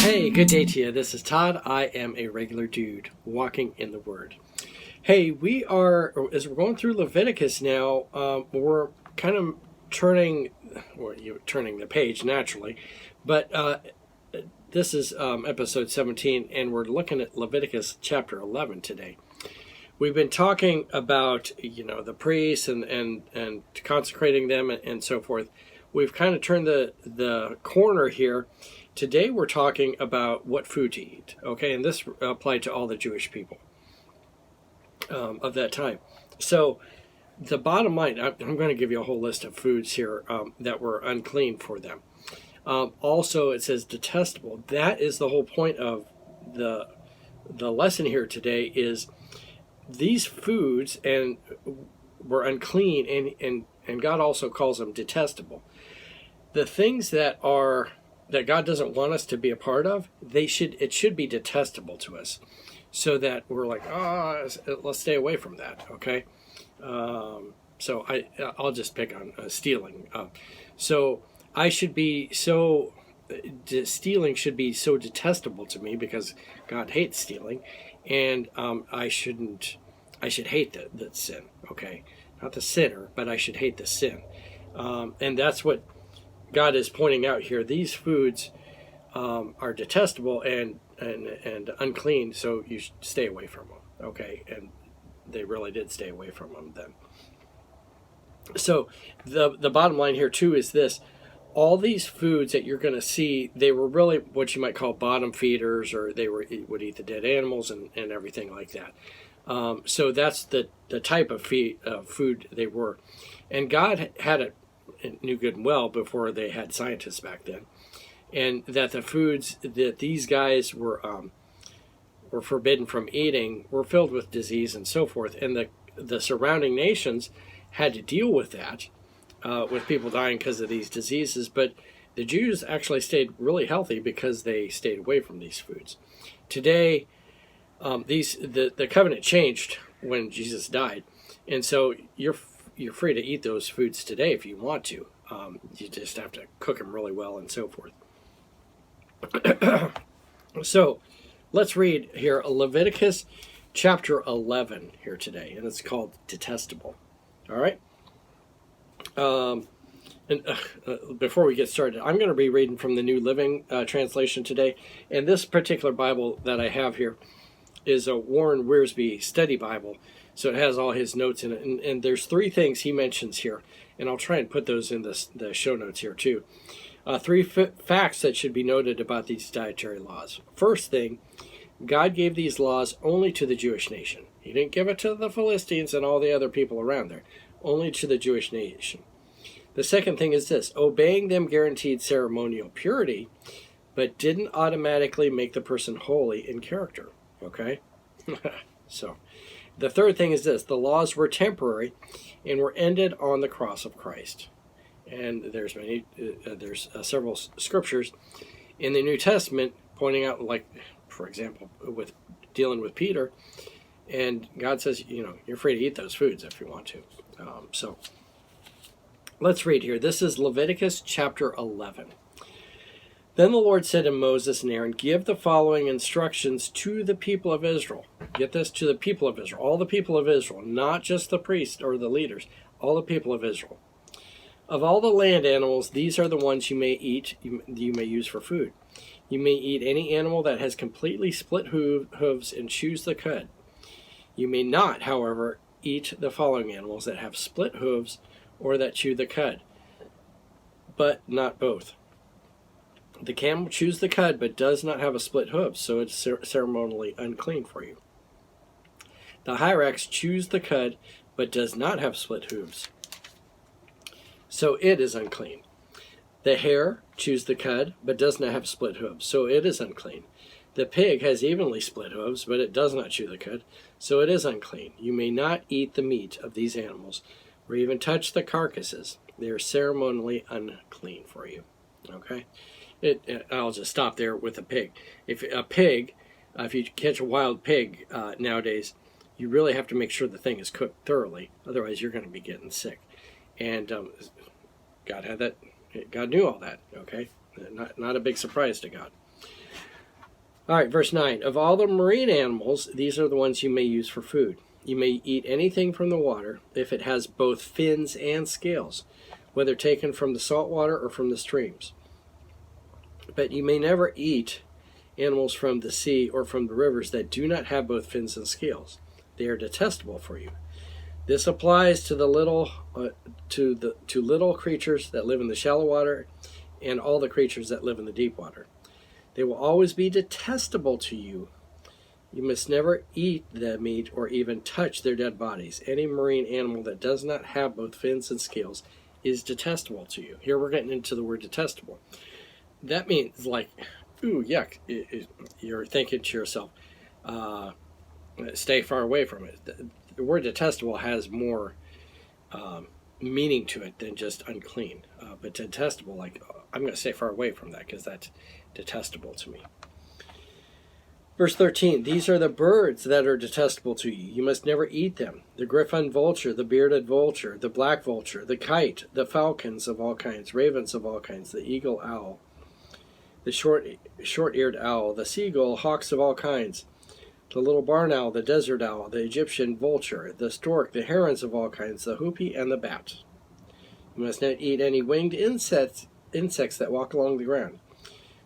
Hey, good day to you. This is Todd. I am a regular dude walking in the Word. Hey, as we're going through Leviticus now, we're kind of turning the page naturally, but this is episode 17, and we're looking at Leviticus chapter 11 today. We've been talking about, the priests and consecrating them and so forth. We've kind of turned the corner here. Today we're talking about what food to eat, okay? And this applied to all the Jewish people of that time. So the bottom line, I'm going to give you a whole list of foods here that were unclean for them. Also, it says detestable. That is the whole point of the lesson here today is these foods and were unclean, and God also calls them detestable. The things that God doesn't want us to be a part of, it should be detestable to us, so that we're like, let's stay away from that. Okay, so I'll just pick on stealing. So I should be so stealing should be so detestable to me because God hates stealing, and I should hate the sin. Okay, not the sinner, but I should hate the sin, and that's what God is pointing out here. These foods are detestable and unclean, so you should stay away from them. Okay, and they really did stay away from them then. So the bottom line here too is this: all these foods that you're going to see, they were really what you might call bottom feeders, or they would eat the dead animals and everything like that. So that's the type of food they were, and God had it. Knew good and well before they had scientists back then, and that the foods that these guys were forbidden from eating were filled with disease and so forth, and the surrounding nations had to deal with that, with people dying because of these diseases. But the Jews actually stayed really healthy because they stayed away from these foods. Today, the covenant changed when Jesus died, and so you're free to eat those foods today if you want to. You just have to cook them really well and so forth. So let's read here Leviticus chapter 11 here today, and it's called Detestable. All right? Before we get started, I'm going to be reading from the New Living Translation today, and this particular Bible that I have here is a Warren Wiersbe study Bible. So it has all his notes in it. And there's three things he mentions here. And I'll try and put those in the show notes here too. Three facts that should be noted about these dietary laws. First thing, God gave these laws only to the Jewish nation. He didn't give it to the Philistines and all the other people around there. Only to the Jewish nation. The second thing is this: obeying them guaranteed ceremonial purity, but didn't automatically make the person holy in character. Okay? So the third thing is this: the laws were temporary and were ended on the cross of Christ. And there's several scriptures in the New Testament pointing out, like, for example, with dealing with Peter, and God says, you're free to eat those foods if you want to. So let's read here. This is Leviticus chapter 11. Then the Lord said to Moses and Aaron, give the following instructions to the people of Israel. Get this, to the people of Israel, all the people of Israel, not just the priests or the leaders, all the people of Israel. Of all the land animals, these are the ones you may eat, you may use for food. You may eat any animal that has completely split hooves and chews the cud. You may not, however, eat the following animals that have split hooves or that chew the cud, but not both. The camel chews the cud but does not have a split hoof, so it's ceremonially unclean for you. The hyrax chews the cud but does not have split hooves, so it is unclean. The hare chews the cud but does not have split hooves, so it is unclean. The pig has evenly split hooves, but it does not chew the cud, so it is unclean. You may not eat the meat of these animals, or even touch the carcasses. They are ceremonially unclean for you. Okay? I'll just stop there with a pig. If you catch a wild pig nowadays, you really have to make sure the thing is cooked thoroughly. Otherwise, you're going to be getting sick. And God had that. God knew all that. Okay, not a big surprise to God. All right, verse 9. Of all the marine animals, these are the ones you may use for food. You may eat anything from the water if it has both fins and scales, whether taken from the salt water or from the streams. But you may never eat animals from the sea or from the rivers that do not have both fins and scales. They are detestable for you. This applies to the little little creatures that live in the shallow water and all the creatures that live in the deep water. They will always be detestable to you. You must never eat the meat or even touch their dead bodies. Any marine animal that does not have both fins and scales is detestable to you. Here we're getting into the word detestable. That means like, ooh, yuck. You're thinking to yourself, stay far away from it. The word detestable has more meaning to it than just unclean. But detestable, like, I'm going to stay far away from that because that's detestable to me. Verse 13, these are the birds that are detestable to you. You must never eat them. The griffon vulture, the bearded vulture, the black vulture, the kite, the falcons of all kinds, ravens of all kinds, the eagle owl, the short-eared owl, the seagull, hawks of all kinds, the little barn owl, the desert owl, the Egyptian vulture, the stork, the herons of all kinds, the hoopie, and the bat. You must not eat any winged insects that walk along the ground.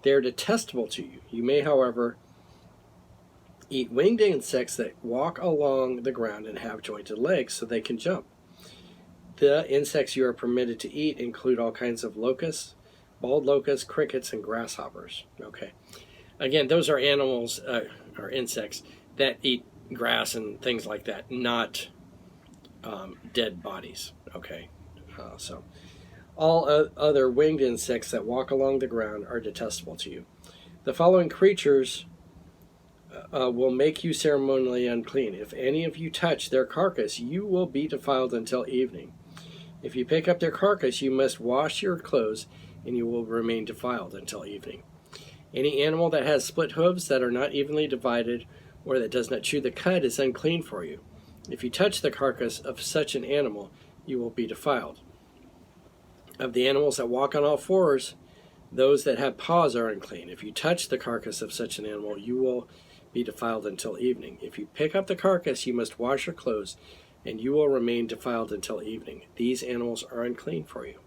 They are detestable to you. You may, however, eat winged insects that walk along the ground and have jointed legs so they can jump. The insects you are permitted to eat include all kinds of locusts, bald locusts, crickets, and grasshoppers. Okay. Again, those are animals or insects that eat grass and things like that, not dead bodies. Okay. So all other winged insects that walk along the ground are detestable to you. The following creatures will make you ceremonially unclean. If any of you touch their carcass, you will be defiled until evening. If you pick up their carcass, you must wash your clothes, and you will remain defiled until evening. Any animal that has split hooves that are not evenly divided, or that does not chew the cud, is unclean for you. If you touch the carcass of such an animal, you will be defiled. Of the animals that walk on all fours, those that have paws are unclean. If you touch the carcass of such an animal, you will be defiled until evening. If you pick up the carcass, you must wash your clothes, and you will remain defiled until evening. These animals are unclean for you.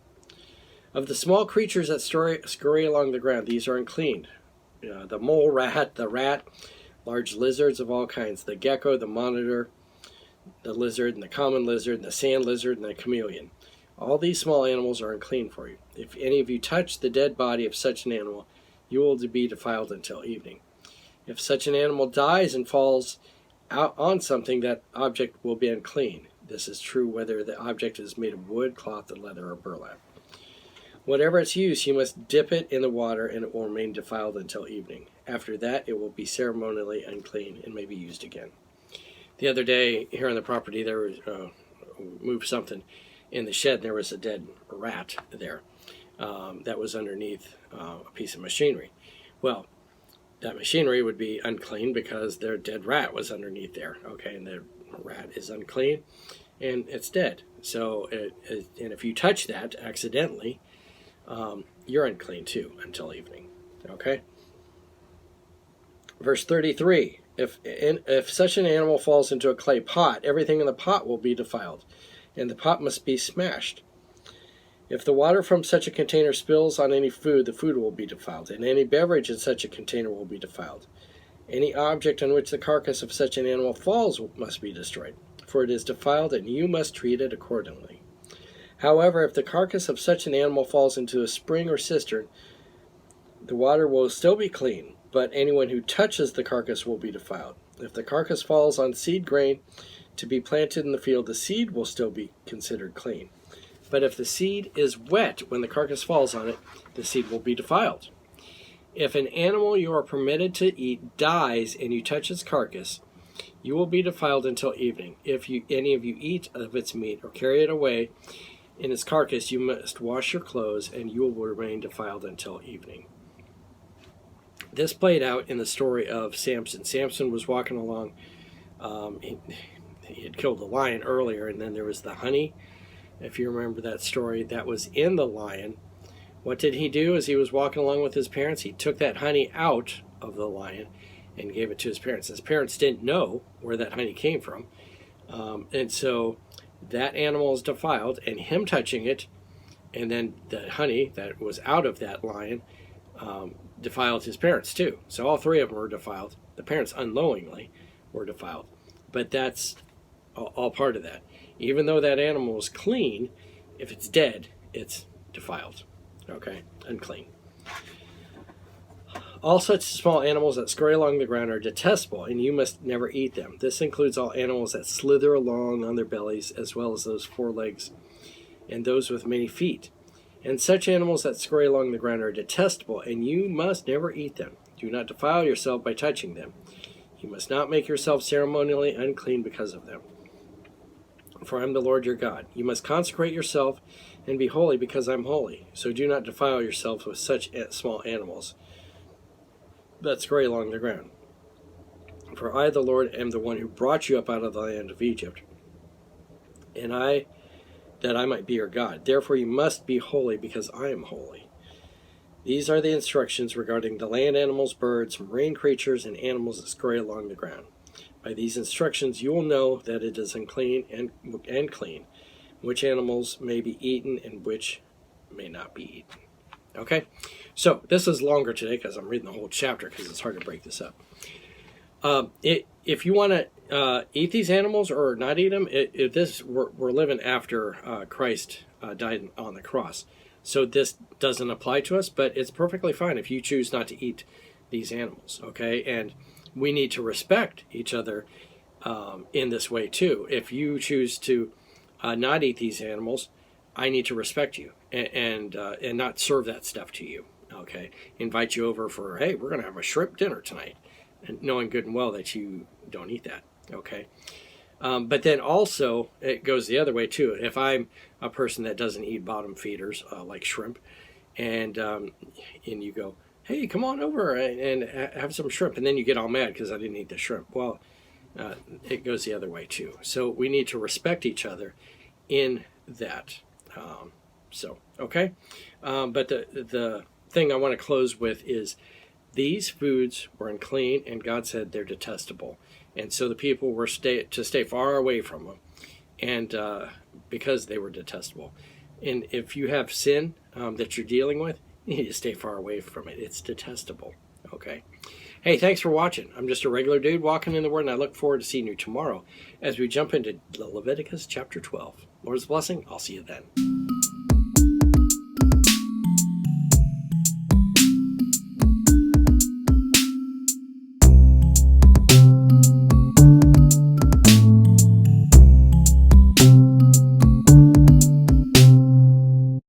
Of the small creatures that scurry along the ground, these are unclean. The mole rat, the rat, large lizards of all kinds, the gecko, the monitor, the lizard, and the common lizard, and the sand lizard, and the chameleon. All these small animals are unclean for you. If any of you touch the dead body of such an animal, you will be defiled until evening. If such an animal dies and falls out on something, that object will be unclean. This is true whether the object is made of wood, cloth, leather, or burlap. Whatever its use, you must dip it in the water, and it will remain defiled until evening. After that, it will be ceremonially unclean and may be used again. The other day, here on the property, there was moved something in the shed. There was a dead rat there that was underneath a piece of machinery. Well, that machinery would be unclean because their dead rat was underneath there. Okay, and the rat is unclean, and it's dead. So, and if you touch that accidentally, you're unclean too until evening. Okay. Verse 33. If such an animal falls into a clay pot, everything in the pot will be defiled, and the pot must be smashed. If the water from such a container spills on any food, the food will be defiled, and any beverage in such a container will be defiled. Any object on which the carcass of such an animal falls must be destroyed, for it is defiled, and you must treat it accordingly. However, if the carcass of such an animal falls into a spring or cistern, the water will still be clean, but anyone who touches the carcass will be defiled. If the carcass falls on seed grain to be planted in the field, the seed will still be considered clean. But if the seed is wet when the carcass falls on it, the seed will be defiled. If an animal you are permitted to eat dies and you touch its carcass, you will be defiled until evening. If any of you eat of its meat or carry it away in its carcass, you must wash your clothes, and you will remain defiled until evening. This played out in the story of Samson. Samson was walking along. He had killed a lion earlier, and then there was the honey. If you remember that story, that was in the lion. What did he do as he was walking along with his parents? He took that honey out of the lion and gave it to his parents. His parents didn't know where that honey came from. And so that animal is defiled, and him touching it, and then the honey that was out of that lion defiled his parents too. So all three of them were defiled. The parents unknowingly were defiled. But that's all part of that. Even though that animal is clean, if it's dead, it's defiled. Okay? Unclean. All such small animals that scurry along the ground are detestable, and you must never eat them. This includes all animals that slither along on their bellies, as well as those 4 legs, and those with many feet. And such animals that scurry along the ground are detestable, and you must never eat them. Do not defile yourself by touching them. You must not make yourself ceremonially unclean because of them. For I am the Lord your God. You must consecrate yourself and be holy, because I am holy. So do not defile yourselves with such small animals that scurry along the ground. For I, the Lord, am the one who brought you up out of the land of Egypt, and that I might be your God. Therefore you must be holy, because I am holy. These are the instructions regarding the land animals, birds, marine creatures, and animals that scurry along the ground. By these instructions you will know that it is unclean and clean, which animals may be eaten and which may not be eaten. Okay? So this is longer today because I'm reading the whole chapter because it's hard to break this up. If you want to eat these animals or not eat them, we're living after Christ died on the cross. So this doesn't apply to us, but it's perfectly fine if you choose not to eat these animals, okay? And we need to respect each other in this way too. If you choose to not eat these animals, I need to respect you and not serve that stuff to you, okay? Invite you over for, hey, we're going to have a shrimp dinner tonight, and knowing good and well that you don't eat that, okay? But then also, it goes the other way too. If I'm a person that doesn't eat bottom feeders like shrimp, and you go, hey, come on over and have some shrimp, and then you get all mad because I didn't eat the shrimp. Well, it goes the other way too. So we need to respect each other in that. Okay? But the thing I want to close with is these foods were unclean, and God said they're detestable. And so the people were to stay far away from them, and because they were detestable. And if you have sin that you're dealing with, you need to stay far away from it. It's detestable. Okay? Hey, thanks for watching. I'm just a regular dude walking in the Word, and I look forward to seeing you tomorrow as we jump into Leviticus chapter 12. Lord's blessing. I'll see you then.